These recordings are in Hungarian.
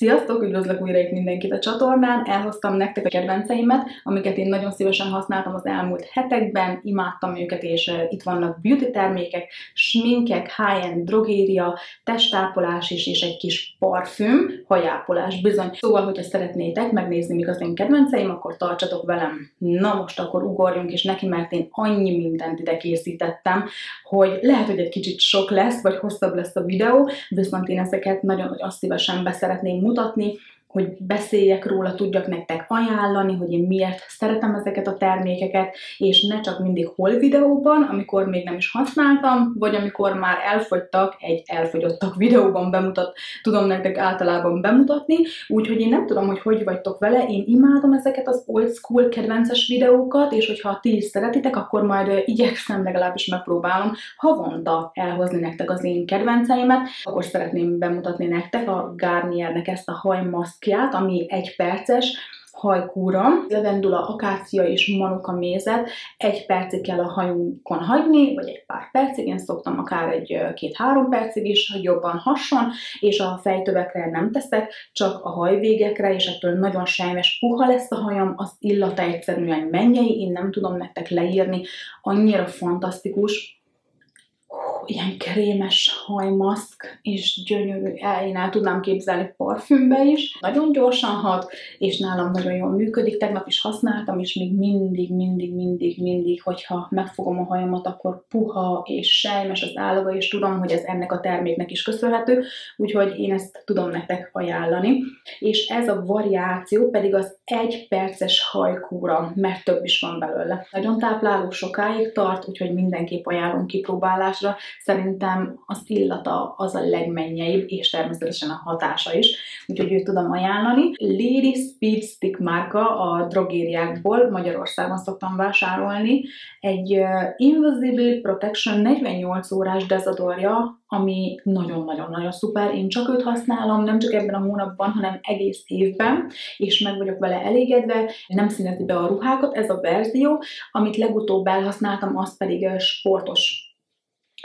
Sziasztok! Üdvözlök újra itt mindenkit a csatornán. Elhoztam nektek a kedvenceimet, amiket én nagyon szívesen használtam az elmúlt hetekben, imádtam őket, és itt vannak beauty termékek, sminkek, high-end drogéria, testápolás is, és egy kis parfüm, hajápolás bizony. Szóval, hogyha szeretnétek megnézni, mik az én kedvenceim, akkor tartsatok velem. Na most akkor ugorjunk is neki, mert én annyi mindent ide készítettem, hogy lehet, hogy egy kicsit sok lesz, vagy hosszabb lesz a videó, viszont én ezeket nagyon-nagyon szívesen beszeretném mutatni, hogy beszéljek róla, tudjak nektek ajánlani, hogy én miért szeretem ezeket a termékeket, és ne csak mindig haul videóban, amikor még nem is használtam, vagy amikor már elfogytak, egy elfogyottak videóban tudom nektek általában bemutatni, úgyhogy én nem tudom, hogy vagytok vele, én imádom ezeket az old school kedvences videókat, és hogyha ti is szeretitek, akkor majd igyekszem, legalábbis megpróbálom havonta elhozni nektek az én kedvenceimet, akkor szeretném bemutatni nektek a Garniernek ezt a hajmaszkját, ami 1 perces hajkúra, levendula, akácia és manuka mézet 1 percig kell a hajunkon hagyni, vagy egy pár percig, én szoktam akár egy 2-3 percig is, hogy jobban hasson, és a fejtövekre nem teszek, csak a hajvégekre, és ettől nagyon sejmes, puha lesz a hajam, az illata egyszerűen mennyei, én nem tudom nektek leírni, annyira fantasztikus. Ilyen krémes hajmaszk, és gyönyörű, én el tudnám képzelni parfümbe is. Nagyon gyorsan hat, és nálam nagyon jól működik. Tegnap is használtam, és még mindig, hogyha megfogom a hajamat, akkor puha és sejmes az állaga, és tudom, hogy ez ennek a terméknek is köszönhető, úgyhogy én ezt tudom nektek ajánlani. És ez a variáció pedig az 1 perces hajkúra, mert több is van belőle. Nagyon tápláló, sokáig tart, úgyhogy mindenképp ajánlom kipróbálásra. Szerintem az illata az a legmennyeibb, és természetesen a hatása is, úgyhogy őt tudom ajánlani. Lady Speed Stick márka a drogériákból, Magyarországon szoktam vásárolni. Egy Invisible Protection 48 órás dezodorja, ami nagyon-nagyon szuper. Én csak őt használom, nem csak ebben a hónapban, hanem egész évben, és meg vagyok vele elégedve, nem színezi be a ruhákat, ez a verzió. Amit legutóbb elhasználtam, az pedig sportos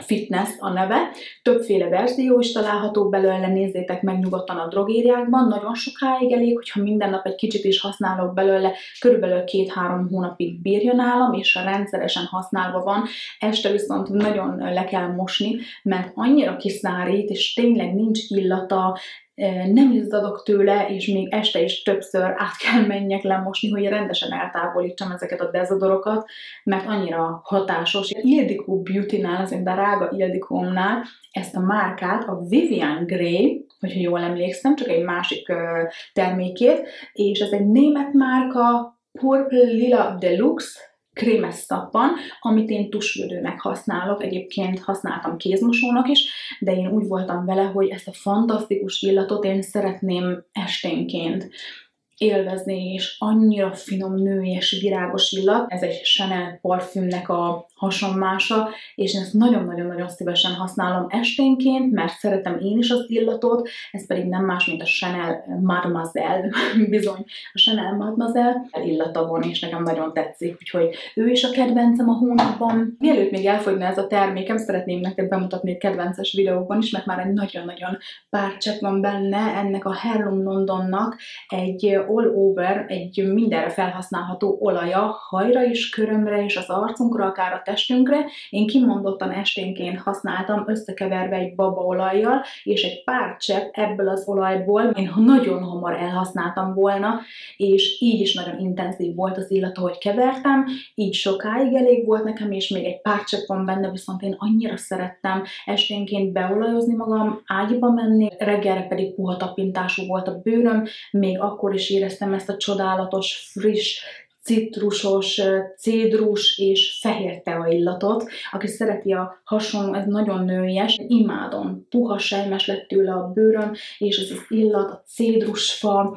fitness a neve. Többféle verzió is található belőle, nézzétek meg nyugodtan a drogériákban, nagyon sokáig elég, hogyha minden nap egy kicsit is használok belőle, körülbelül 2-3 hónapig bírja nálam, és rendszeresen használva van. Este viszont nagyon le kell mosni, mert annyira kiszárít, és tényleg nincs illata, nem izzadok tőle, és még este is többször át kell menjek lemosni, hogy rendesen eltávolítsam ezeket a dezodorokat, mert annyira hatásos. Ildikó Beauty-nál, az én drága Ildikómnál ezt a márkát, a Vivian Grey, hogyha jól emlékszem, csak egy másik termékét, és ez egy német márka, Purple Lila Deluxe, krémes szappan, amit én tusfürdőnek használok, egyébként használtam kézmosónak is, de én úgy voltam vele, hogy ezt a fantasztikus illatot én szeretném esténként élvezni, és annyira finom, női és virágos illat. Ez egy Chanel parfümnek a hasonmása, és én ezt nagyon-nagyon szívesen használom esténként, mert szeretem én is az illatot, ez pedig nem más, mint a Chanel Mademoiselle, bizony, a Chanel Mademoiselle illata van, és nekem nagyon tetszik, úgyhogy ő is a kedvencem a hónapban. Mielőtt még elfogyna ez a termékem, szeretném nektek bemutatni egy kedvences videóban is, mert már egy nagyon-nagyon pár csepp van benne, ennek a Heirloom Londonnak egy all over, egy mindenre felhasználható olaja, hajra is, körömre és az arcunkra, akár a testünkre. Én kimondottan esténként használtam összekeverve egy babaolajjal, és egy pár csepp ebből az olajból én nagyon hamar elhasználtam volna, és így is nagyon intenzív volt az illata, hogy kevertem, így sokáig elég volt nekem, és még egy pár csepp van benne, viszont én annyira szerettem esténként beolajozni magam, ágyba menni, reggelre pedig puha tapintású volt a bőröm, még akkor is éreztem ezt a csodálatos, friss, citrusos, cédrus és fehér tea illatot. Aki szereti a hasonló, ez nagyon nőies, imádom. Puha, sejmes lett tőle a bőröm, és ez az illat, a cédrusfa,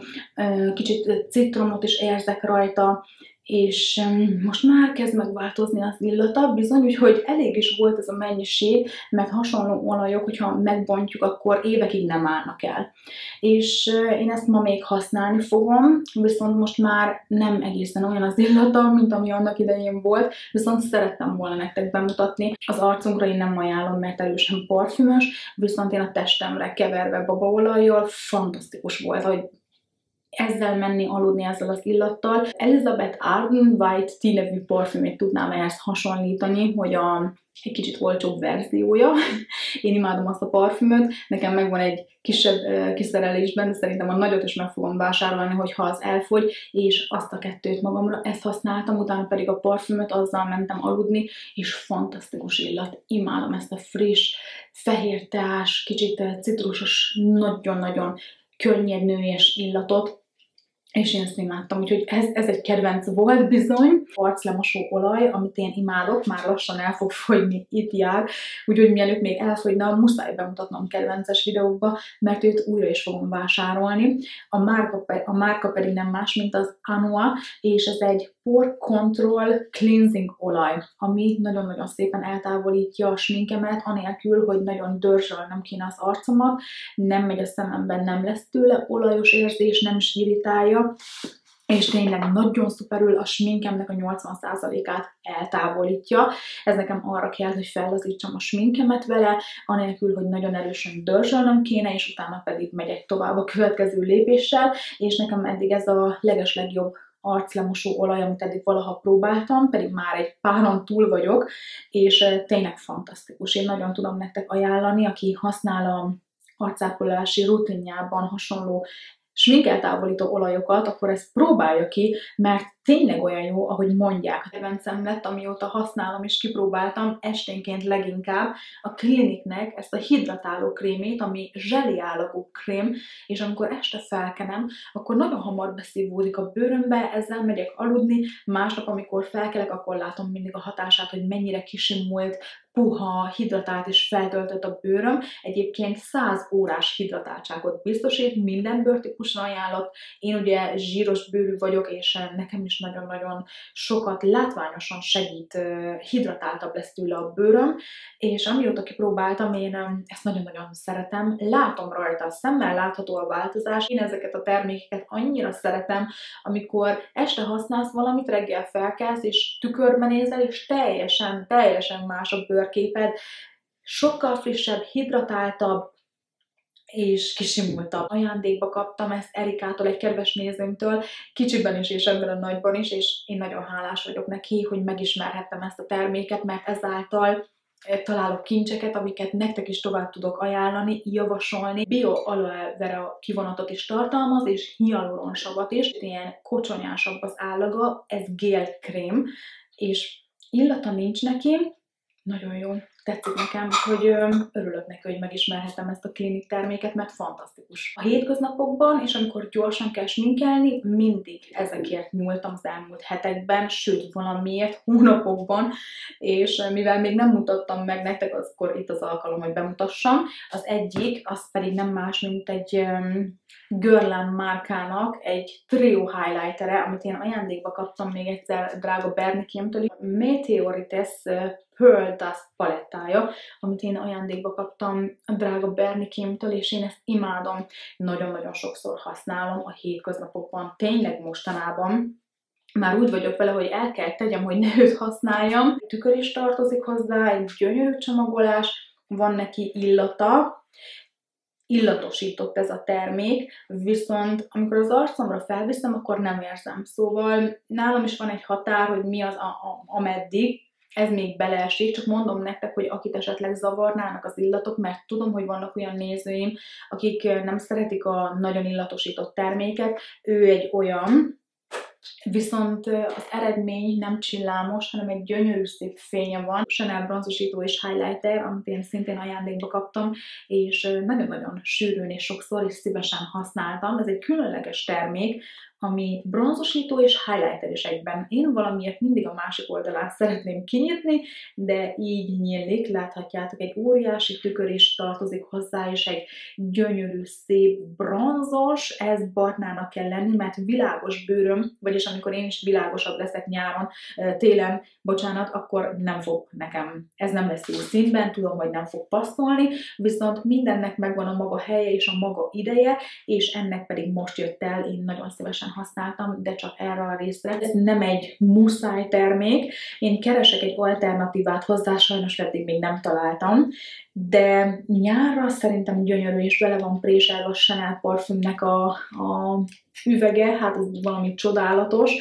kicsit citromot is érzek rajta, és most már kezd megváltozni az illata, bizony, úgyhogy elég is volt ez a mennyiség, mert hasonló olajok, hogyha megbontjuk, akkor évekig nem állnak el. És én ezt ma még használni fogom, viszont most már nem egészen olyan az illata, mint ami annak idején volt, viszont szerettem volna nektek bemutatni. Az arcunkra én nem ajánlom, mert erősen parfümös, viszont én a testemre keverve babaolajjal fantasztikus volt, hogy ezzel menni, aludni ezzel az illattal. Elizabeth Arden White Tea nevű parfümét tudnám ehhez hasonlítani, hogy egy kicsit olcsóbb verziója. Én imádom azt a parfümöt, nekem megvan egy kisebb kiszerelésben, de szerintem a nagyot is meg fogom vásárolni, hogyha az elfogy, és azt a kettőt magamra, ezt használtam, utána pedig a parfümöt, azzal mentem aludni, és fantasztikus illat. Imádom ezt a friss, fehér teás, kicsit citrusos, nagyon-nagyon könnyed nőies illatot, és én ezt imádtam, úgyhogy ez egy kedvenc volt bizony. Arclemosó olaj, amit én imádok, már lassan el fog fogyni, itt jár, úgyhogy mielőtt még elfogyna, muszáj bemutatnom kedvences videókba, mert őt újra is fogom vásárolni. A márka pedig nem más, mint az Anua, és ez egy Pore Control Cleansing olaj, ami nagyon-nagyon szépen eltávolítja a sminkemet, anélkül, hogy nagyon dörzsölnöm kéne az arcomat, nem megy a szememben, nem lesz tőle olajos érzés, nem is irritálja, és tényleg nagyon szuperül a sminkemnek a 80%-át eltávolítja. Ez nekem arra kell, hogy fellazítsam a sminkemet vele, anélkül, hogy nagyon erősen dörzsölnöm kéne, és utána pedig megyek tovább a következő lépéssel, és nekem eddig ez a legeslegjobb arclemosó olaj, amit eddig valaha próbáltam, pedig már egy páron túl vagyok, és tényleg fantasztikus. Én nagyon tudom nektek ajánlani, aki használ a arcápolási rutinjában hasonló sminkeltávolító olajokat, akkor ezt próbálja ki, mert tényleg olyan jó, ahogy mondják. A kedvencem lett, amióta használom és kipróbáltam, esténként leginkább a Clinique-nek ezt a hidratáló krémét, ami zseli állagú krém, és amikor este felkenem, akkor nagyon hamar beszívódik a bőrömbe, ezzel megyek aludni, másnap, amikor felkelek, akkor látom mindig a hatását, hogy mennyire kisimult, puha, hidratált és feltöltött a bőröm. Egyébként 100 órás hidratáltságot biztosít, minden bőrtípusra ajánlott. Én ugye zsíros bőrű vagyok, és nekem is nagyon-nagyon sokat látványosan segít, hidratáltabb lesz tőle a bőröm, és amióta kipróbáltam, én ezt nagyon-nagyon szeretem. Látom rajta, a szemmel látható a változás. Én ezeket a termékeket annyira szeretem, amikor este használsz valamit, reggel felkelsz, és tükörben nézel, és teljesen más a bőrképed, sokkal frissebb, hidratáltabb, és kisimultabb. Ajándékba kaptam ezt Erikától, egy kedves nézőmtől, kicsiben is és ebben a nagyban is, és én nagyon hálás vagyok neki, hogy megismerhettem ezt a terméket, mert ezáltal találok kincseket, amiket nektek is tovább tudok ajánlani, javasolni. Bio aloe vera kivonatot is tartalmaz, és hialuronsavat is. Ilyen kocsonyásabb az állaga, ez gél krém, és illata nincs neki, nagyon jó, tetszik nekem, hogy örülök neki, hogy megismerhetem ezt a Clinique terméket, mert fantasztikus. A hétköznapokban, és amikor gyorsan kell sminkelni, mindig ezekért nyúltam az elmúlt hetekben, sőt valamiért hónapokban, és mivel még nem mutattam meg nektek, akkor itt az alkalom, hogy bemutassam. Az egyik, az pedig nem más, mint egy Guerlain márkának egy trio highlightere, amit én ajándékba kaptam még egyszer drága Bernikémtől, Meteorites Pearl Dust palettája, amit én ajándékba kaptam a drága Bernikémtől, és én ezt imádom, nagyon-nagyon sokszor használom a hétköznapokban, tényleg mostanában. Már úgy vagyok vele, hogy el kell tegyem, hogy ne őt használjam. Tükör is tartozik hozzá, egy gyönyörű csomagolás, van neki illata, illatosított ez a termék, viszont amikor az arcomra felviszem, akkor nem érzem. Szóval nálam is van egy határ, hogy mi az ameddig, ez még beleesik, csak mondom nektek, hogy akit esetleg zavarnának az illatok, mert tudom, hogy vannak olyan nézőim, akik nem szeretik a nagyon illatosított terméket, ő egy olyan, viszont az eredmény nem csillámos, hanem egy gyönyörű szép fénye van. Chanel bronzosító és highlighter, amit én szintén ajándékba kaptam, és nagyon-nagyon sűrűn és sokszor is szívesen használtam. Ez egy különleges termék, ami bronzosító és highlighter is egyben. Én valamiért mindig a másik oldalán szeretném kinyitni, de így nyílik, láthatjátok, egy óriási tükör is tartozik hozzá, és egy gyönyörű, szép bronzos, ez barnának kell lenni, mert világos bőröm, vagy vagyis amikor én is világosabb leszek nyáron, télen, bocsánat, akkor nem fog nekem, ez nem lesz jó színben, tudom, hogy nem fog passzolni, viszont mindennek megvan a maga helye és a maga ideje, és ennek pedig most jött el, én nagyon szívesen használtam, de csak erre a részre. Ez nem egy muszáj termék, én keresek egy alternatívát hozzá, sajnos eddig még nem találtam, de nyárra szerintem gyönyörű, és bele van préselve a Chanel parfümnek a üvege, hát ez valami csodálatos,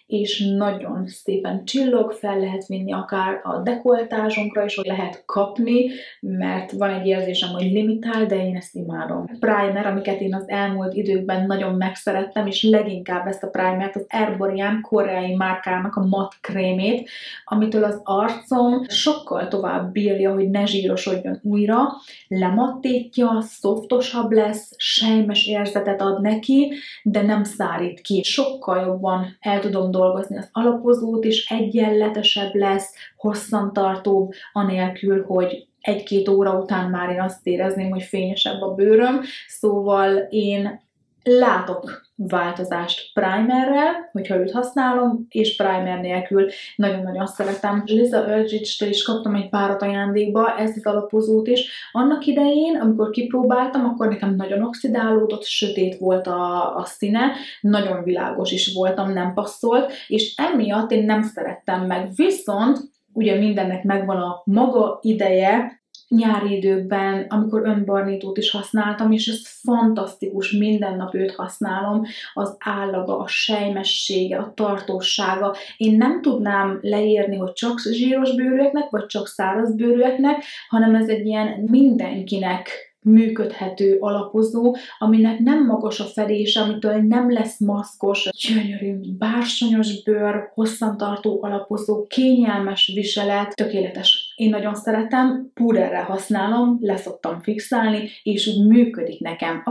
és nagyon szépen csillog, fel lehet vinni akár a dekoltázsunkra is, hogy lehet kapni, mert van egy érzésem, hogy limitál, de én ezt imádom. Primer, amiket én az elmúlt időkben nagyon megszerettem, és leginkább ezt a primert, az Erborian koreai márkának a matt krémét, amitől az arcom sokkal tovább bírja, hogy ne zsírosodjon újra, lemattítja, szoftosabb lesz, sejmes érzetet ad neki, de nem szárít ki. Sokkal jobban el tudom dolgozni az alapozót, és egyenletesebb lesz, hosszantartóbb, anélkül, hogy 1-2 óra után már én azt érezném, hogy fényesebb a bőröm. Szóval én látok változást primerrel, hogyha őt használom, és primer nélkül nagyon-nagyon szeretem. Liza Eldridge-től is kaptam egy párat ajándékba, ezt az alapozót is. Annak idején, amikor kipróbáltam, akkor nekem nagyon oxidálódott, sötét volt a színe, nagyon világos is voltam, nem passzolt, és emiatt én nem szerettem meg. Viszont ugye mindennek megvan a maga ideje, nyári időkben, amikor önbarnítót is használtam, és ez fantasztikus, minden nap őt használom, az állaga, a sejmessége, a tartósága. Én nem tudnám leírni, hogy csak zsíros bőrűeknek, vagy csak száraz bőrűeknek, hanem ez egy ilyen mindenkinek működhető alapozó, aminek nem magas a felése, amitől nem lesz maszkos, gyönyörű, bársonyos bőr, hosszantartó alapozó, kényelmes viselet, tökéletes. Én nagyon szeretem, púderrel használom, leszoktam fixálni, és úgy működik nekem,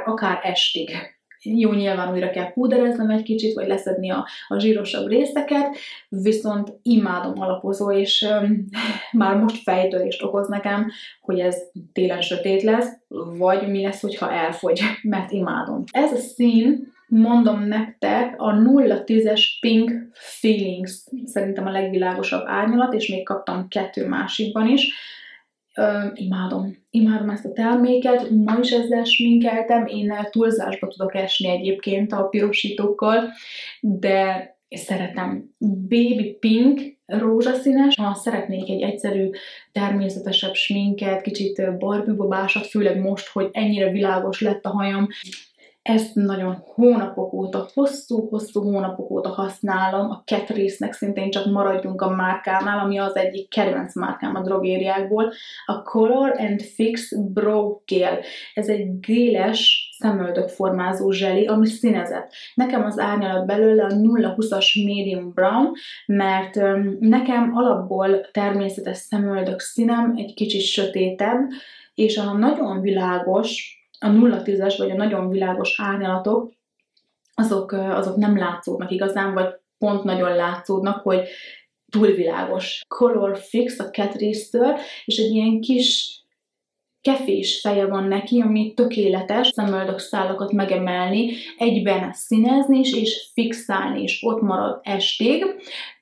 akár estig. Jó, nyilván újra kell púdereznem egy kicsit, vagy leszedni a zsírosabb részeket, viszont imádom alapozó, és már most fejtörést okoz nekem, hogy ez télen sötét lesz, vagy mi lesz, hogyha elfogy, mert imádom. Ez a szín, mondom nektek, a 010-es Pink Feelings, szerintem a legvilágosabb árnyalat, és még kaptam 2 másikban is. Imádom ezt a terméket, ma is ezzel sminkeltem, én túlzásba tudok esni egyébként a pirosítókkal, de szeretem. Baby Pink, rózsaszínes, ha szeretnék egy egyszerű, természetesebb sminket, kicsit barbie-babásat, főleg most, hogy ennyire világos lett a hajam, ezt nagyon hónapok óta, hosszú hónapok óta használom, a Catrice-nek szintén csak maradjunk a márkánál, ami az egyik kedvenc márkám a drogériákból, a Color and Fix Brow Gel. Ez egy géles szemöldökformázó zseli, ami színezett. Nekem az árnyalat belőle a 020-as Medium Brown, mert nekem alapból természetes szemöldök színem egy kicsit sötétebb, és a nagyon világos, a 010-es vagy a nagyon világos árnyalatok, azok nem látszódnak igazán, vagy pont nagyon látszódnak, hogy túl világos. Color Fix a Catrice-től, és egy ilyen kis kefés feje van neki, ami tökéletes, szemöldök szálakat megemelni, egyben színezni is, és fixálni is, ott marad estig.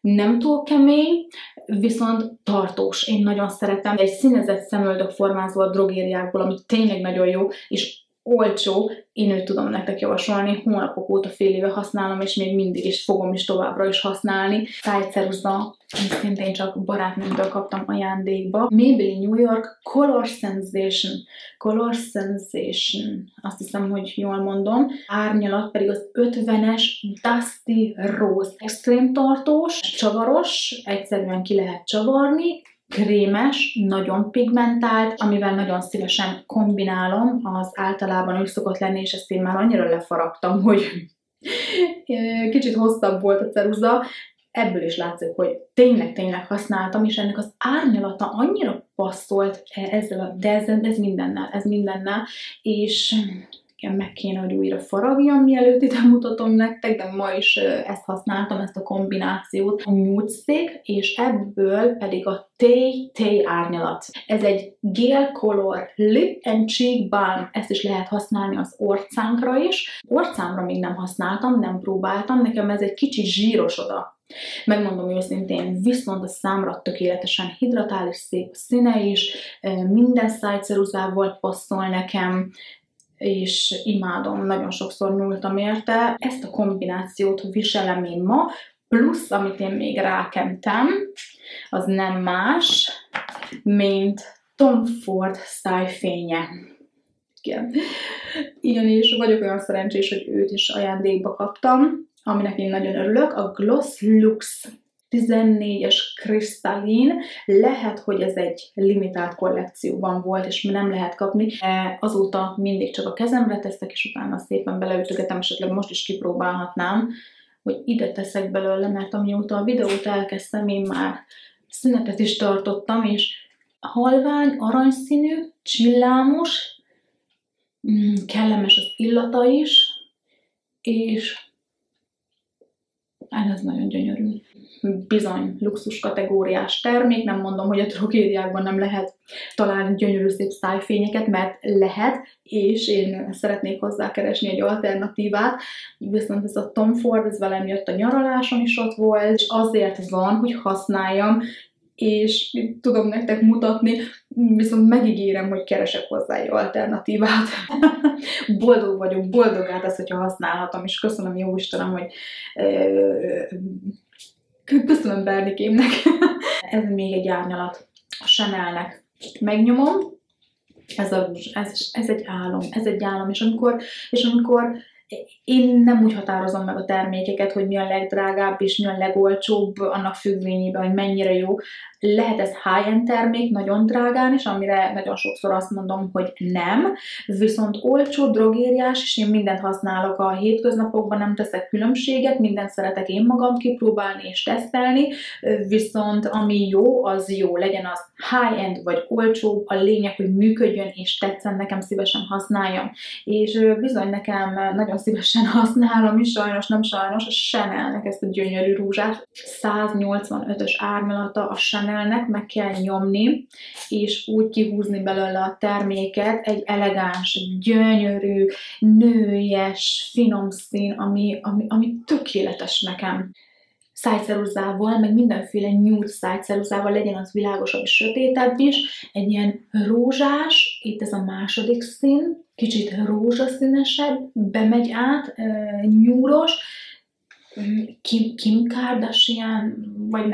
Nem túl kemény, viszont tartós. Én nagyon szeretem. Egy színezett szemöldök formázó a drogériákból, ami tényleg nagyon jó, és olcsó, én őt tudom nektek javasolni, hónapok óta fél éve használom, és még mindig is fogom is továbbra is használni. Tájceruza, amit szintén csak barátnőmtől kaptam ajándékba. Maybelline New York Color Sensation. Color Sensation. Azt hiszem, hogy jól mondom. Árnyalat pedig az 50-es Dusty Rose. Extrém tartós, csavaros, egyszerűen ki lehet csavarni, krémes, nagyon pigmentált, amivel nagyon szívesen kombinálom, az általában úgy szokott lenni, és ezt én már annyira lefaragtam, hogy kicsit hosszabb volt a ceruza. Ebből is látszik, hogy tényleg használtam, és ennek az árnyalata annyira passzolt ezzel, de ez mindennel, és meg kéne, hogy újra faragjam, mielőtt ide mutatom nektek, de ma is ezt használtam, ezt a kombinációt, a Nude Stick, és ebből pedig a Tay árnyalat. Ez egy Gel Color Lip and Cheek Balm, ezt is lehet használni az orcánkra is. Orcámra még nem használtam, nem próbáltam, nekem ez egy kicsit zsíros oda. Megmondom őszintén, viszont a számra tökéletesen hidratál, és szép a színe is, minden szájceruzával passzol nekem, és imádom, nagyon sokszor nyúltam érte. Ezt a kombinációt viselem én ma, plusz, amit én még rákentem, az nem más, mint Tom Ford szájfénye. Igen. Ugyanis vagyok olyan szerencsés, hogy őt is ajándékba kaptam, aminek én nagyon örülök, a Gloss Lux 14-es kristallin. Lehet, hogy ez egy limitált kollekcióban volt, és nem lehet kapni. Azóta mindig csak a kezemre teszek, és utána szépen beleütögetem, esetleg most is kipróbálhatnám, hogy ide teszek belőle, mert amióta a videót elkezdtem, én már szünetet is tartottam, és halvány, aranyszínű, csillámos, kellemes az illata is, és ez nagyon gyönyörű. Bizony, luxus kategóriás termék, nem mondom, hogy a drogériákban nem lehet találni gyönyörű szép szájfényeket, mert lehet, és én szeretnék hozzá keresni egy alternatívát, viszont ez a Tom Ford, ez velem jött a nyaraláson is ott volt, és azért van, hogy használjam, és tudom nektek mutatni, viszont megígérem, hogy keresek hozzá egy alternatívát. Boldog vagyok, boldog ez, hogyha használhatom, és köszönöm jó Istenem, hogy köszönöm Bernikémnek. Ez még egy árnyalat a Chanelnek. Megnyomom, ez egy álom, és amikor én nem úgy határozom meg a termékeket, hogy mi a legdrágább és mi a legolcsóbb, annak függvényében, hogy mennyire jó. Lehet ez high-end termék, nagyon drágán is, amire nagyon sokszor azt mondom, hogy nem. Viszont olcsó, drogériás, és én mindent használok a hétköznapokban, nem teszek különbséget, mindent szeretek én magam kipróbálni és tesztelni, viszont ami jó, az jó. Legyen az high-end vagy olcsó, a lényeg, hogy működjön és tetszen, nekem szívesen használjam. És bizony nekem nagyon szívesen használom is, sajnos, nem sajnos, a Chanelnek ezt a gyönyörű rúzsát. 185-ös árnyalata a Chanelnek, meg kell nyomni, és úgy kihúzni belőle a terméket, egy elegáns, gyönyörű, nőies, finom szín, ami tökéletes nekem. Szájceruzával, meg mindenféle nude szájceruzával, legyen az világosabb és sötétebb is, egy ilyen rózsás, itt ez a második szín, kicsit rózsaszínesebb, bemegy át, nyúros, Kim Kardashian, vagy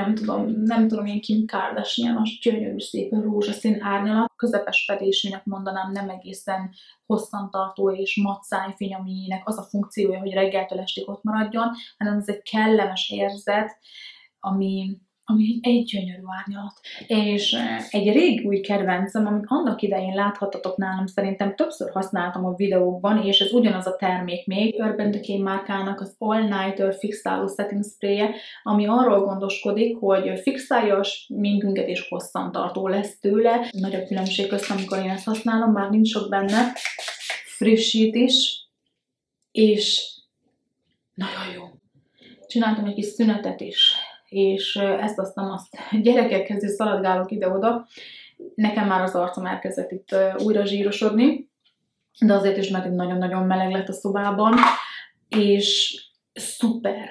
nem tudom én Kim Kardashian, az gyönyörű szép rózsaszín árnyalat, közepes fedésűnek mondanám, nem egészen hosszantartó és mat szájfény, aminek az a funkciója, hogy reggeltől estig ott maradjon, hanem ez egy kellemes érzet, ami egy gyönyörű árnyalat. És egy régi új kedvencem, amit annak idején láthattatok nálam, szerintem többször használtam a videókban, és ez ugyanaz a termék még, Urban Decay márkának az All Nighter fixáló setting spraye, ami arról gondoskodik, hogy fixálja a sminkünket és hosszantartó lesz tőle. Nagy a különbség közt, amikor én ezt használom, már nincs sok benne, frissít is, és nagyon jó. Csináltam egy kis szünetet is, és ezt aztán gyerekekhez is szaladgálok ide-oda. Nekem már az arcom elkezdett itt újra zsírosodni, de azért is, mert nagyon-nagyon meleg lett a szobában, és szuper.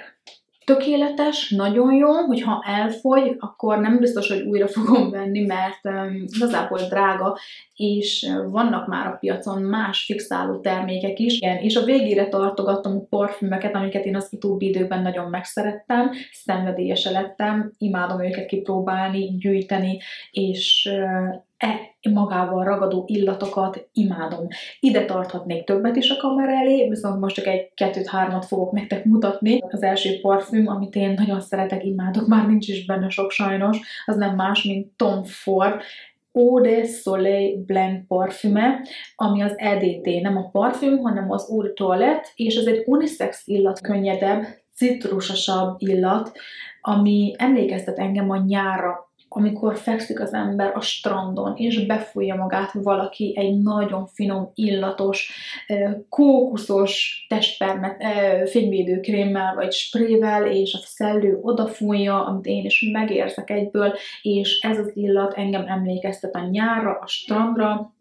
Tökéletes, nagyon jó, hogyha elfogy, akkor nem biztos, hogy újra fogom venni, mert igazából drága, és vannak már a piacon más fixáló termékek is. Igen, és a végére tartogattam a parfümöket, amiket én az utóbbi időben nagyon megszerettem, szenvedélyese lettem, imádom őket kipróbálni, gyűjteni, és magával ragadó illatokat imádom. Ide tarthatnék többet is a kamera elé, viszont most csak egy 2-3-at fogok nektek mutatni. Az első parfüm, amit én nagyon szeretek, imádok, már nincs is benne sok sajnos, az nem más, mint Tom Ford Eau de Soleil Blend parfüme, ami az EDT, nem a parfüm, hanem az Eau de Toilette, és ez egy unisex illat, könnyedebb, citrusosabb illat, ami emlékeztet engem a nyárra. amikor fekszik az ember a strandon, és befújja magát valaki egy nagyon finom, illatos, kókuszos testpermet fényvédőkrémmel vagy sprével, és a szellő odafújja, amit én is megérzek egyből, és ez az illat engem emlékeztet a nyárra, a strandra.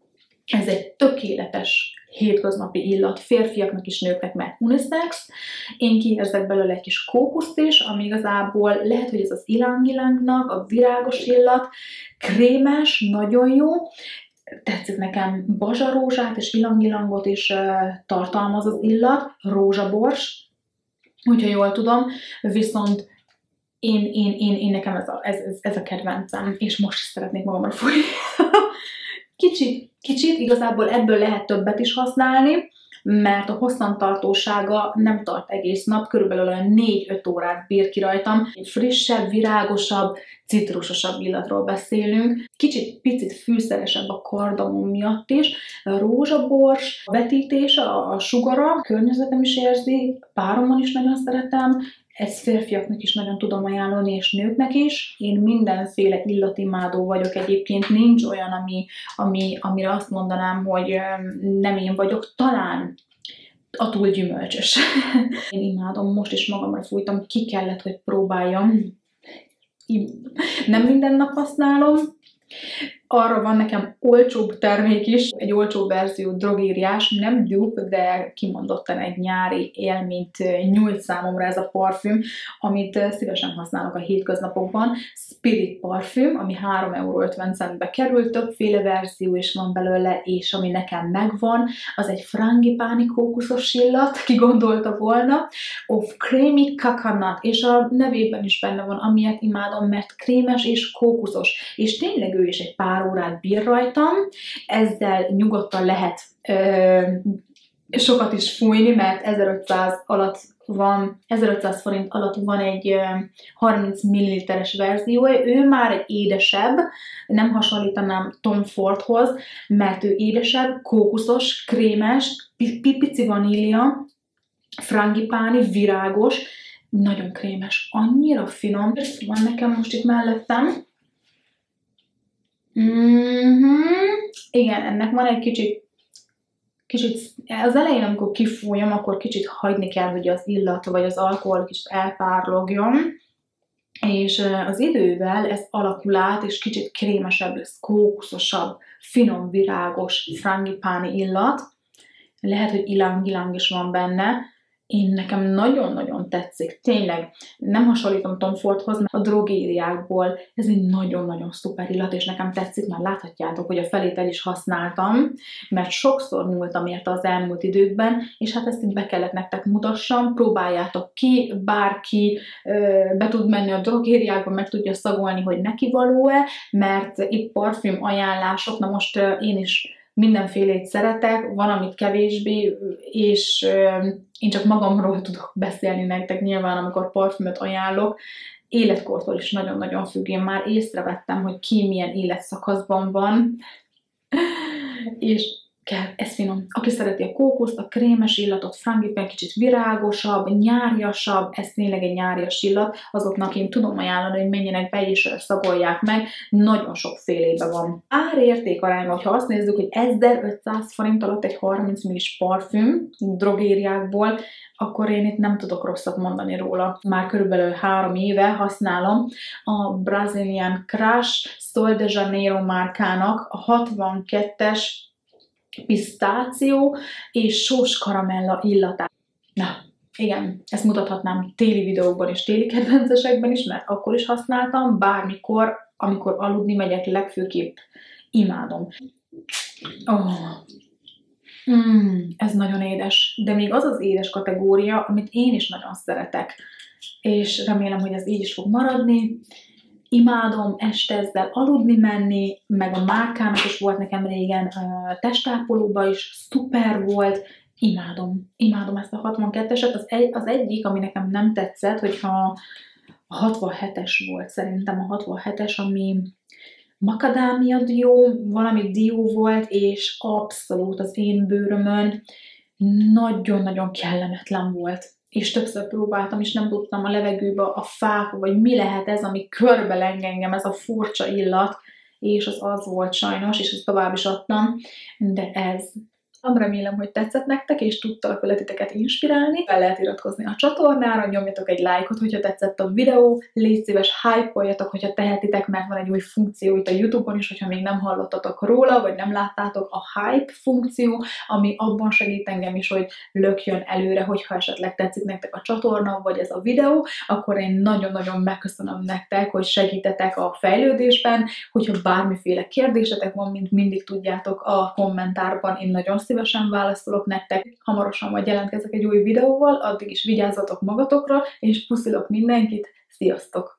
Ez egy tökéletes hétköznapi illat, férfiaknak is, nőknek, mert unisex. Én kiérzek belőle egy kis kókuszt is, ami igazából lehet, hogy ez az ilang-ilangnak a virágos illat, krémes, nagyon jó. Tetszik nekem, bazsarózsát és ilang-ilangot is tartalmaz az illat, rózsabors, hogyha jól tudom, viszont én nekem ez a kedvencem, és most is szeretnék magamra fújni. Kicsit igazából ebből lehet többet is használni, mert a hosszantartósága nem tart egész nap, körülbelül 4-5 órát bír ki rajtam. Egy frissebb, virágosabb, citrusosabb illatról beszélünk. Picit fűszeresebb a kardamom miatt is. A rózsabors, a vetítés, a sugara, a környezetem is érzi, páromon is nagyon szeretem. Ezt férfiaknak is nagyon tudom ajánlani, és nőknek is. Én mindenféle illatimádó vagyok egyébként, nincs olyan, amire azt mondanám, hogy nem én vagyok, talán a túl gyümölcsös. Én imádom, most is magamra fújtam, ki kellett, hogy próbáljam. Nem minden nap használom. Arra van nekem olcsóbb termék is, egy olcsó verzió, drogériás, nem dupe, de kimondottan egy nyári élményt nyújt számomra ez a parfüm, amit szívesen használok a hétköznapokban. Spirit parfüm, ami 3,50 € kerül, többféle verzió is van belőle, és ami nekem megvan, az egy frangipani kókuszos illat, ki gondolta volna, of creamy coconut, és a nevében is benne van, amiért imádom, mert krémes és kókuszos, és tényleg ő is egy pár órát bír rajtam, ezzel nyugodtan lehet sokat is fújni, mert 1500 forint alatt van egy 30 ml-es verziója, ő már egy édesebb, nem hasonlítanám Tom Fordhoz, mert ő édesebb, kókuszos, krémes, pici vanília, frangipáni, virágos, nagyon krémes, annyira finom. Van nekem most itt mellettem. Igen, ennek van egy kicsit, az elején, amikor kifújom, akkor kicsit hagyni kell, hogy az illat vagy az alkohol kicsit elpárlogjon, és az idővel ez alakul át, és kicsit krémesebb lesz, kókuszosabb, finom, virágos, frangipáni illat. Lehet, hogy ilang-ilang is van benne. Nekem nagyon-nagyon tetszik, tényleg nem hasonlítom Tom Fordhoz, mert a drogériákból ez egy nagyon-nagyon szuper illat, és nekem tetszik, már láthatjátok, hogy a felét el is használtam, mert sokszor múltam érte az elmúlt időkben, és hát ezt így be kellett nektek mutassam, próbáljátok ki, bárki be tud menni a drogériákba, meg tudja szagolni, hogy neki való-e, mert itt parfüm ajánlások, na most én is mindenfélét szeretek, van, amit kevésbé, és én csak magamról tudok beszélni nektek nyilván, amikor parfümöt ajánlok. Életkortól is nagyon-nagyon függ. Én már észrevettem, hogy ki milyen életszakaszban van, és ez finom. Aki szereti a kókuszt, a krémes illatot, frangipán kicsit virágosabb, nyáriasabb, ez tényleg egy nyárias illat, azoknak én tudom ajánlani, hogy menjenek be és szagolják meg, nagyon sokfélébe van. Ár-érték arányban, hogyha azt nézzük, hogy 1500 forint alatt egy 30 ml-s parfüm drogériákból, akkor én itt nem tudok rosszat mondani róla. Már körülbelül 3 éve használom a Brazilian Crush Sol de Janeiro márkának a 62-es pisztáció és sós karamella illatát. Na, igen, ezt mutathatnám téli videókban és téli kedvencesekben is, mert akkor is használtam, bármikor, amikor aludni megyek, legfőképp imádom. Ez nagyon édes, de még az az édes kategória, amit én is nagyon szeretek, és remélem, hogy ez így is fog maradni. Imádom este ezzel aludni menni, meg a márkának is volt nekem régen testápolóba is, szuper volt, imádom ezt a 62-eset. Az egyik, ami nekem nem tetszett, hogyha a 67-es volt szerintem, a 67-es, ami makadámia dió, valami dió volt, és abszolút az én bőrömön nagyon-nagyon kellemetlen volt. És többször próbáltam, és nem tudtam a levegőbe, a fába, vagy mi lehet ez, ami körbe leng engem, ez a furcsa illat, és az volt sajnos, és ezt tovább is adtam, de ez. Remélem, hogy tetszett nektek, és tudtalak vele titeket inspirálni. Fel lehet iratkozni a csatornára, nyomjatok egy lájkot, hogyha tetszett a videó, légy szíves, hype-oljatok, hogyha tehetitek, mert van egy új funkció itt a YouTube-on is, hogyha még nem hallottatok róla, vagy nem láttátok, a hype funkció, ami abban segít engem is, hogy lökjön előre, hogyha esetleg tetszik nektek a csatorna, vagy ez a videó, akkor én nagyon-nagyon megköszönöm nektek, hogy segítetek a fejlődésben, hogyha bármiféle kérdésetek van, mint mindig tudjátok a kommentárban, én nagyon szívesen válaszolok nektek. Hamarosan majd jelentkezek egy új videóval, addig is vigyázzatok magatokra, és puszilok mindenkit, sziasztok!